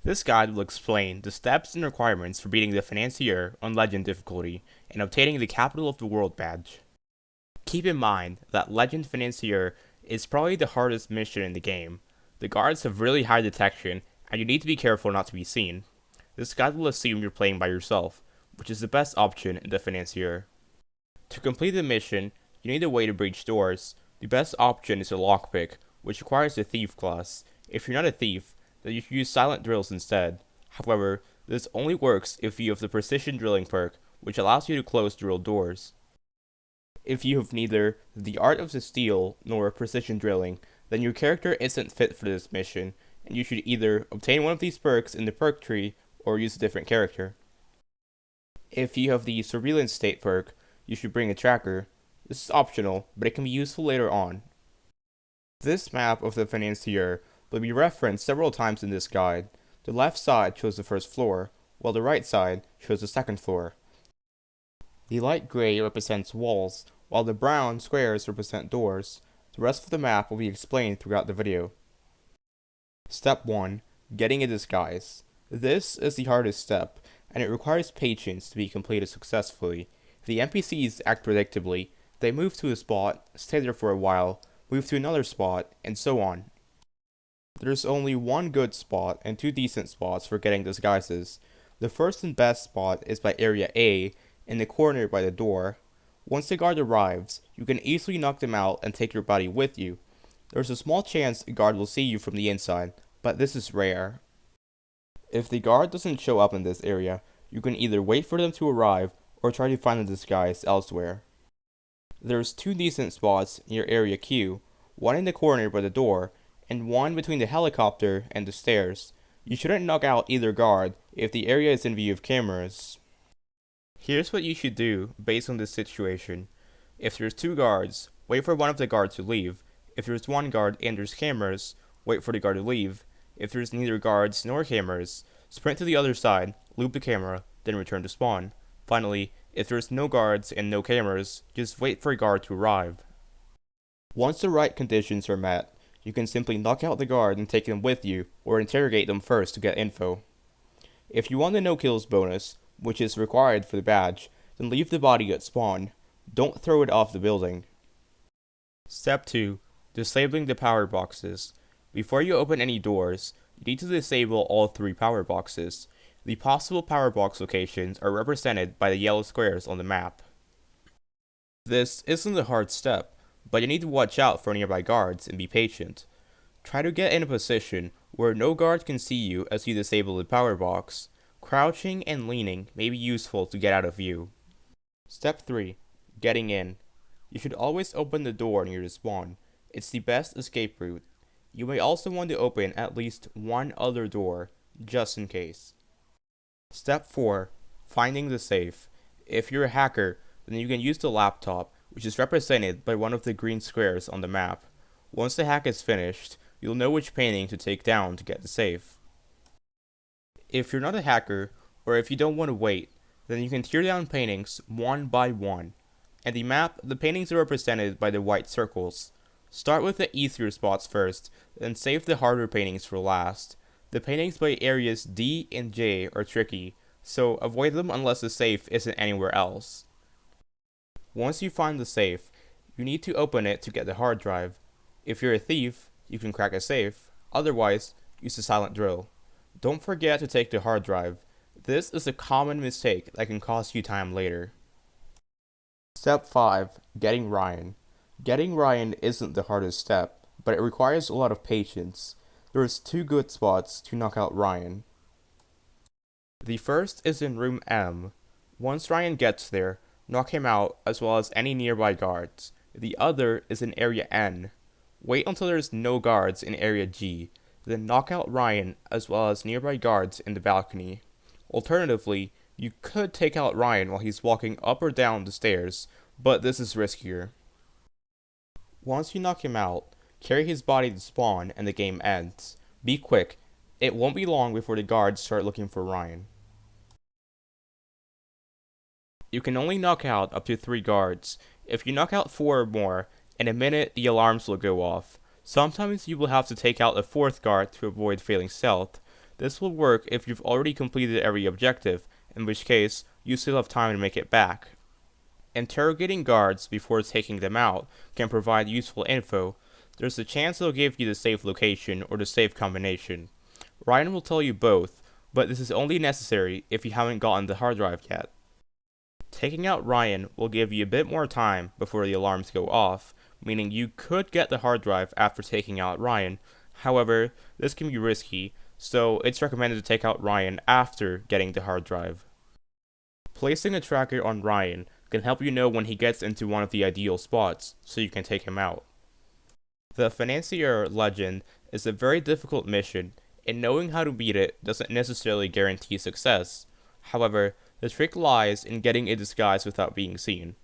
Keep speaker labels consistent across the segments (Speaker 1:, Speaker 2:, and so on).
Speaker 1: This guide will explain the steps and requirements for beating the Financier on Legend difficulty and obtaining the Capital of the World badge. Keep in mind that Legend Financier is probably the hardest mission in the game. The guards have really high detection, and you need to be careful not to be seen. This guide will assume you're playing by yourself, which is the best option in the Financier. To complete the mission, you need a way to breach doors. The best option is a lockpick, which requires a thief class. If you're not a thief, then you should use silent drills instead. However, this only works if you have the precision drilling perk, which allows you to close drilled doors. If you have neither the art of the steel nor precision drilling, then your character isn't fit for this mission, and you should either obtain one of these perks in the perk tree or use a different character. If you have the surveillance state perk, you should bring a tracker. This is optional, but it can be useful later on. This map of the Financier will be referenced several times in this guide. The left side shows the first floor, while the right side shows the second floor. The light gray represents walls, while the brown squares represent doors. The rest of the map will be explained throughout the video. Step 1. Getting a disguise. This is the hardest step, and it requires patience to be completed successfully. The NPCs act predictably. They move to a spot, stay there for a while, move to another spot, and so on. There's only one good spot and two decent spots for getting disguises. The first and best spot is by Area A, in the corner by the door. Once the guard arrives, you can easily knock them out and take your body with you. There's a small chance a guard will see you from the inside, but this is rare. If the guard doesn't show up in this area, you can either wait for them to arrive or try to find a disguise elsewhere. There's two decent spots near Area Q, one in the corner by the door, and one between the helicopter and the stairs. You shouldn't knock out either guard if the area is in view of cameras. Here's what you should do based on this situation. If there's two guards, wait for one of the guards to leave. If there's one guard and there's cameras, wait for the guard to leave. If there's neither guards nor cameras, sprint to the other side, loop the camera, then return to spawn. Finally, if there's no guards and no cameras, just wait for a guard to arrive. Once the right conditions are met, you can simply knock out the guard and take them with you, or interrogate them first to get info. If you want the no kills bonus, which is required for the badge, then leave the body at spawn. Don't throw it off the building. Step 2. Disabling the power boxes. Before you open any doors, you need to disable all 3 power boxes. The possible power box locations are represented by the yellow squares on the map. This isn't a hard step, but you need to watch out for nearby guards and be patient. Try to get in a position where no guard can see you as you disable the power box. Crouching and leaning may be useful to get out of view. Step 3. Getting in. You should always open the door near the spawn. It's the best escape route. You may also want to open at least one other door, just in case. Step 4. Finding the safe. If you're a hacker, then you can use the laptop, which is represented by one of the green squares on the map. Once the hack is finished, you'll know which painting to take down to get the safe. If you're not a hacker, or if you don't want to wait, then you can tear down paintings one by one. In the map, the paintings are represented by the white circles. Start with the easier spots first, then save the harder paintings for last. The paintings by areas D and J are tricky, so avoid them unless the safe isn't anywhere else. Once you find the safe, you need to open it to get the hard drive. If you're a thief, you can crack a safe, otherwise, use a silent drill. Don't forget to take the hard drive. This is a common mistake that can cost you time later. Step 5. Getting Ryan. Getting Ryan isn't the hardest step, but it requires a lot of patience. There's 2 good spots to knock out Ryan. The first is in room M. Once Ryan gets there, knock him out as well as any nearby guards. The other is in area N. Wait until there's no guards in area G, then knock out Ryan as well as nearby guards in the balcony. Alternatively, you could take out Ryan while he's walking up or down the stairs, but this is riskier. Once you knock him out, carry his body to spawn and the game ends. Be quick, it won't be long before the guards start looking for Ryan. You can only knock out up to 3 guards. If you knock out 4 or more, in a minute the alarms will go off. Sometimes you will have to take out a 4th guard to avoid failing stealth. This will work if you've already completed every objective, in which case, you still have time to make it back. Interrogating guards before taking them out can provide useful info. There's a chance they'll give you the safe location or the safe combination. Ryan will tell you both, but this is only necessary if you haven't gotten the hard drive yet. Taking out Ryan will give you a bit more time before the alarms go off, meaning you could get the hard drive after taking out Ryan. However, this can be risky, so it's recommended to take out Ryan after getting the hard drive. Placing a tracker on Ryan can help you know when he gets into one of the ideal spots, so you can take him out. The Financier legend is a very difficult mission, and knowing how to beat it doesn't necessarily guarantee success. However, the trick lies in getting a disguise without being seen.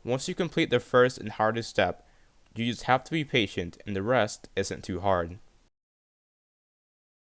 Speaker 1: Once you complete the first and hardest step, you just have to be patient and the rest isn't too hard.